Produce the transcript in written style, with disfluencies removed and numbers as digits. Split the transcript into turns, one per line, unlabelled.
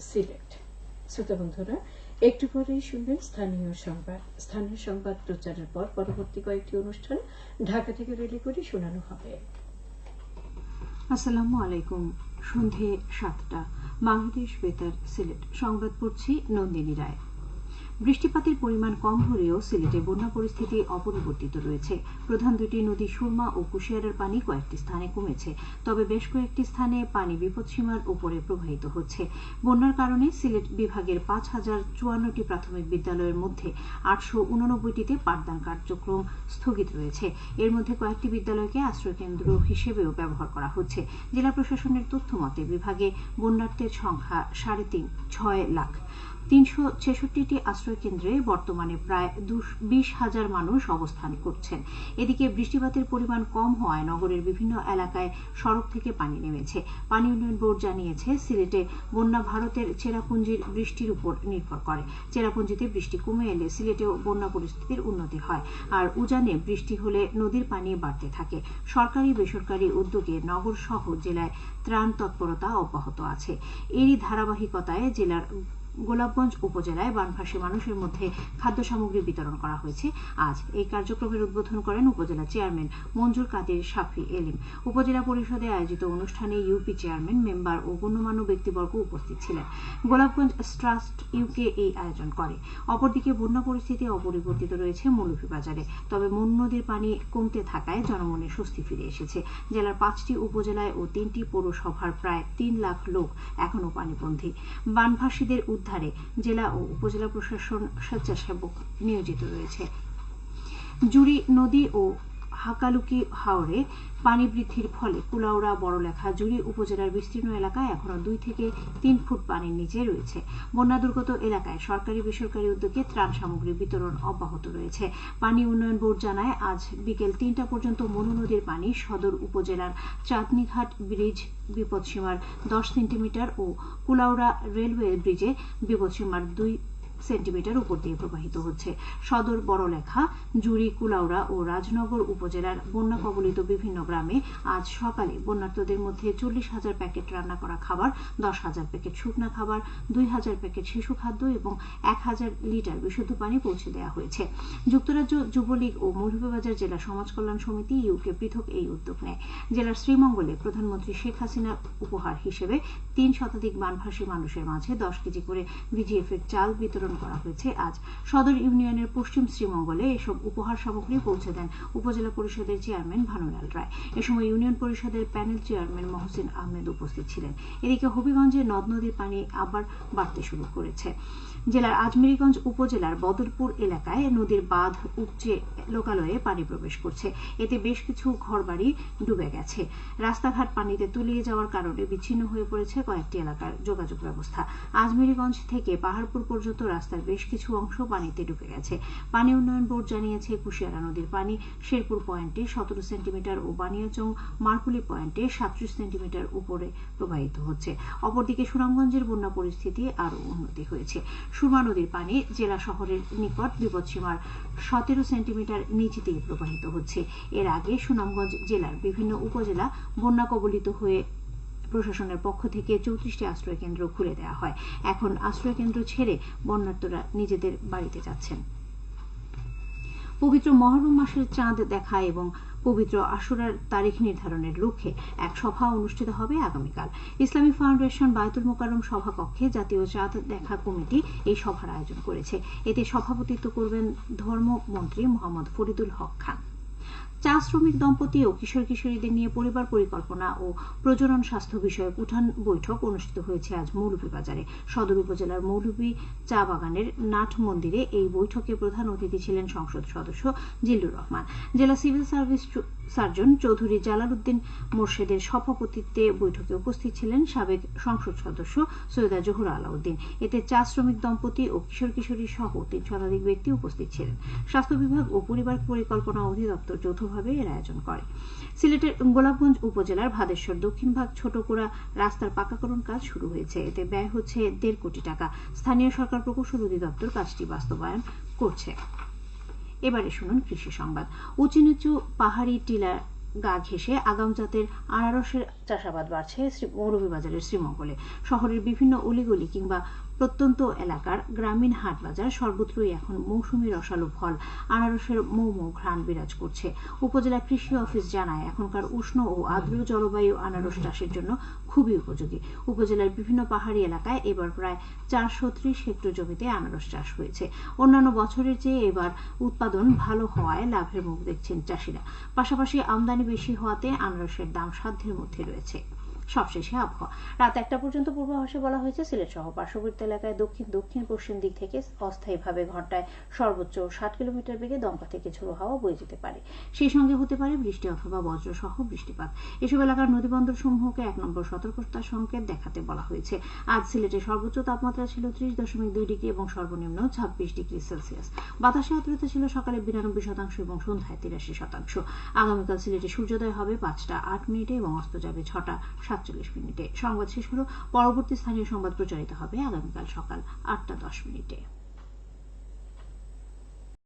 সিলেট। শ্রোতা বন্ধুরা, একটু পরেই শুনবেন স্থানীয় সংবাদ। স্থানীয় সংবাদ প্রচারের পর পরবর্তী কয়েকটি অনুষ্ঠান ঢাকা থেকে রিলে করে শোনানো হবে।
আসসালামু আলাইকুম। সন্ধে 7টা, বাংলাদেশ বেতার সিলেট। সংবাদ পড়ছি নন্দিনী রায়। বৃষ্টিপাতের পরিমাণ কম হলেও সিলেটে বন্যা পরিস্থিতি অপরিবর্তিত রয়েছে। প্রধান দুটি নদী সুরমা ও কুশিয়ারার পানি কয়েকটি স্থানে কমেছে, তবে বেশ কয়েকটি স্থানে পানি বিপদসীমার উপরে প্রবাহিত হচ্ছে। বন্যার কারণে সিলেট বিভাগের 5054টি প্রাথমিক বিদ্যালয়ের মধ্যে 889টিতে পাঠদান কার্যক্রম স্থগিত রয়েছে। এর মধ্যে কয়েকটি বিদ্যালয়কে আশ্রয়কেন্দ্র হিসেবেও ব্যবহার করা হচ্ছে। জেলা প্রশাসনের তথ্য মতে বিভাগে বন্যার্থীর সংখ্যা 6.5 লাখ। 366টি আশ্রয়কেন্দ্রে বর্তমানে প্রায় 20,000 মানুষ অবস্থান করছেন। এদিকে বৃষ্টিপাতের পরিমাণ কম হওয়ায় নগরের বিভিন্ন এলাকায় সড়ক থেকে পানি নেমেছে। পানি উন্নয়ন বোর্ড জানিয়েছে, সিলেটে বন্যা ভারতের চেরাপুঞ্জির বৃষ্টির উপর নির্ভর করে। চেরাপুঞ্জিতে বৃষ্টি কমে এলে সিলেটেও বন্যা পরিস্থিতির উন্নতি হয়, আর উজানে বৃষ্টি হলে নদীর পানি বাড়তে থাকে। সরকারি বেসরকারি উদ্যোগে নগর সহ জেলায় ত্রাণ তৎপরতা অব্যাহত আছে। এরই ধারাবাহিকতায় জেলার গোলাপগঞ্জ উপজেলায় বানভাসী মানুষের মধ্যে খাদ্য সামগ্রী বিতরণ করা হয়েছে। আজ এই কার্যক্রমের উদ্বোধন করেন উপজেলা চেয়ারম্যান মঞ্জুর কাদের শাফি এলিম। উপজেলা পরিষদে আয়োজিত অনুষ্ঠানে ইউপি চেয়ারম্যান, মেম্বার ও গণ্যমান্য ব্যক্তিবর্গ উপস্থিত ছিলেন। গোলাপগঞ্জ ট্রাস্ট ইউকে এই আয়োজন করে। অপরদিকে বন্যা পরিস্থিতি অপরিবর্তিত রয়েছে মৌলভীবাজারে, তবে মন নদীর পানি কমতে থাকায় জনমনে স্বস্তি ফিরে এসেছে। জেলার 5টি উপজেলায় ও 3টি পৌরসভার প্রায় 3 লাখ লোক এখনও পানিবন্দী। বানভাসীদের উদ্ধারে জেলা ও উপজেলা প্রশাসন স্বেচ্ছাসেবক নিয়োজিত রয়েছে। জুড়ি নদী ও হাকালুকি হাওরে পানি বৃদ্ধির ফলে কুলাউড়া, বড়লেখা, জুড়ি উপজেলার বিস্তীর্ণ এলাকায় এখনো 2 থেকে 3 ফুট পানির নিচে রয়েছে। বন্যা দুর্গত এলাকায় সরকারি বেসরকারি উদ্যোগে ত্রাণ সামগ্রী বিতরণ অব্যাহত রয়েছে। পানি উন্নয়ন বোর্ড জানায়, আজ বিকেল 3টা পর্যন্ত মনু নদীর পানি সদর উপজেলার চাঁদনীঘাট ব্রিজ বিপদসীমার 10 সেন্টিমিটার ও কুলাউড়া রেলওয়ে ব্রিজে বিপদসীমার 2 সেন্টিমিটার উপর দিয়ে প্রবাহিত হচ্ছে। সদর, বড়লেখা, জুড়ি, কুলাউড়া ও রাজনগর উপজেলার বন্যা কবলিত বিভিন্ন গ্রামে আজ সকালে বন্যার্তদের মধ্যে 40,000 প্যাকেট রান্না করা খাবার, 10,000 প্যাকেট শুকনা খাবার, 2,000 প্যাকেট শিশু খাদ্য এবং 1,000 লিটার বিশুদ্ধ পানি পৌঁছে দেওয়া হয়েছে। যুক্তরাজ্য যুবলীগ ও মৌলভীবাজার জেলা সমাজ কল্যাণ সমিতি ইউকে পৃথক এই উদ্যোগ নেয়। জেলার শ্রীমঙ্গলে প্রধানমন্ত্রী শেখ হাসিনার উপহার হিসেবে 3 শতাধিক বানভাসী মানুষের মাঝে 10 কেজি করে ভিজিএফ এর চাল বিতরণ করা হয়েছে। আজ সদর ইউনিয়নের পশ্চিম শ্রীমঙ্গলে এসব উপহার সামগ্রী পৌঁছে দেন উপজেলা পরিষদের চেয়ারম্যান ভানুলাল রায়। এ সময় ইউনিয়ন পরিষদের প্যানেল চেয়ারম্যান মহসিন আহমেদ উপস্থিত ছিলেন। এদিকে হবিগঞ্জে নদ নদীর পানি আবার বাড়তে শুরু করেছে। জেলার আজমেরীগঞ্জ উপজেলার বদরপুর এলাকায় নদীর বাঁধ উপচে লোকালয়ে পানি প্রবেশ করছে। এতে বেশ কিছু ঘরবাড়ি ডুবে গেছে। রাস্তাঘাট পানিতে তলিয়ে যাওয়ার কারণে বিচ্ছিন্ন হয়ে পড়েছে কয়েকটি এলাকার যোগাযোগ ব্যবস্থা। আজমেরীগঞ্জ থেকে পাহাড়পুর পর্যন্ত রাস্তার বেশ কিছু অংশ পানিতে ঢুকে গেছে। পানি উন্নয়ন বোর্ড জানিয়েছে, কুশিয়ারা নদীর পানি শেরপুর পয়েন্টে 17 সেন্টিমিটার ও বানিয়াচং মারকুলি পয়েন্টে 37 সেন্টিমিটার উপরে প্রবাহিত হচ্ছে। অপরদিকে সুনামগঞ্জের বন্যা পরিস্থিতি আরও উন্নতি হয়েছে। সুরমা নদীর পানি জেলা শহরের নিকট বিপদসীমার 17 সেন্টিমিটার নিচ দিয়ে প্রবাহিত হচ্ছে। এর আগে সুনামগঞ্জ জেলার বিভিন্ন উপজেলা বন্যা কবলিত হয়ে প্রশাসনের পক্ষ থেকে 34টি আশ্রয়কেন্দ্র খুলে দেওয়া হয়। এখন আশ্রয়কেন্দ্র ছেড়ে বন্যার্তরা নিজেদের বাড়িতে যাচ্ছেন। পবিত্র মহরম মাসের চাঁদ দেখা এবং পবিত্র আশুরার তারিখ নির্ধারণের লক্ষ্যে এক সভা অনুষ্ঠিত হবে আগামীকাল। ইসলামী ফাউন্ডেশন বায়তুল মোকাররম সভাকক্ষে জাতীয় চাঁদ দেখা কমিটি এই সভার আয়োজন করেছে। এতে সভাপতিত্ব করবেন ধর্মমন্ত্রী মোহাম্মদ ফরিদুল হক খান। চা শ্রমিক দম্পতি ও কিশোর কিশোরীদের নিয়ে পরিবার পরিকল্পনা ও প্রজনন স্বাস্থ্য বিষয়ক উঠান বৈঠক অনুষ্ঠিত হয়েছে আজ মৌলভীবাজারে। সদর উপজেলার মৌলভী চা বাগানের নাট মন্দিরে এই বৈঠকে প্রধান অতিথি ছিলেন সংসদ সদস্য জিল্লুর রহমান। জেলা civil service surgeon Chowdhury Jalal Uddin মোর্শেদের সভাপতিত্বে বৈঠকে উপস্থিত ছিলেন সাবেক সংসদ সদস্য সৈয়দা জহুরা আলাউদ্দিন। এতে চা শ্রমিক দম্পতি ও কিশোর কিশোরী সহ 3 শতাধিক ব্যক্তি উপস্থিত ছিলেন। স্বাস্থ্য বিভাগ ও পরিবার পরিকল্পনা অধিদপ্তর যৌথভাবে এর আয়োজন করে। সিলেটের গোলাপগঞ্জ উপজেলার ভাদেশ্বর দক্ষিণ ভাগ ছোটকুড়া রাস্তার পাকাকরণ কাজ শুরু হয়েছে। এতে ব্যয় হচ্ছে 1.5 কোটি টাকা। স্থানীয় সরকার প্রকৌশল অধিদপ্তর কাজটি বাস্তবায়ন করছে। এবারে শুনুন কৃষি সংবাদ। উঁচু নিচু পাহাড়ি টিলা গা ঘেঁষে আগাম জাতের আনারসের চাষাবাদ বাড়ছে মৌলভীবাজারের শ্রীমঙ্গলে। শহরের বিভিন্ন অলিগলি কিংবা প্রত্যন্ত এলাকার গ্রামীণ হাট বাজার সর্বত্রই এখন মৌসুমী রসালো ফল আনারসের মৌ ঘ্রাণ বিরাজ করছে। উপজেলা কৃষি অফিস জানায়, এখনকার উষ্ণ ও আর্দ্র জলবায়ু আনারস চাষের জন্য খুবই উপযোগী। উপজেলার বিভিন্ন পাহাড়ি এলাকায় এবার প্রায় 430 হেক্টর জমিতে আনারস চাষ হয়েছে। অন্যান্য বছরের চেয়ে এবার উৎপাদন ভালো হওয়ায় লাভের মুখ দেখছেন চাষিরা। পাশাপাশি আমদানি বেশি হওয়াতে আনারসের দাম সাধ্যের মধ্যে রয়েছে। সবশেষে আবহাওয়া। রাত 1টা পর্যন্ত পূর্বাভাসে বলা হয়েছে, সিলেট সহ পার্শ্ববর্তী এলাকায় দক্ষিণ পশ্চিম দিক থেকে অস্থায়ীভাবে ঘন্টায় সর্বোচ্চ 60 কিলোমিটার বেগে দমকা থেকে ঝোড়ো হাওয়া বয়ে যেতে পারে। সেই সঙ্গে হতে পারে বৃষ্টি অথবা বজ্র সহ বৃষ্টিপাত। এসব এলাকার নদীবন্দর সমূহকে 1 নম্বর সতর্কতা সংকেত দেখাতে বলা হয়েছে। আজ সিলেটের সর্বোচ্চ তাপমাত্রা ছিল 30.2 ডিগ্রি এবং সর্বনিম্ন 26 ডিগ্রি সেলসিয়াস। বাতাসে আর্দ্রতা ছিল সকালে 92% এবং সন্ধ্যায় 83%। আগামীকাল সিলেটে সূর্যোদয় হবে 5টা 8 মিনিটে এবং অস্ত যাবে 6টা 47 মিনিটে। সংবাদ শেষ হলো। পরবর্তী স্থানীয় সংবাদ প্রচারিত হবে আগামীকাল সকাল 8টা 10 মিনিটে।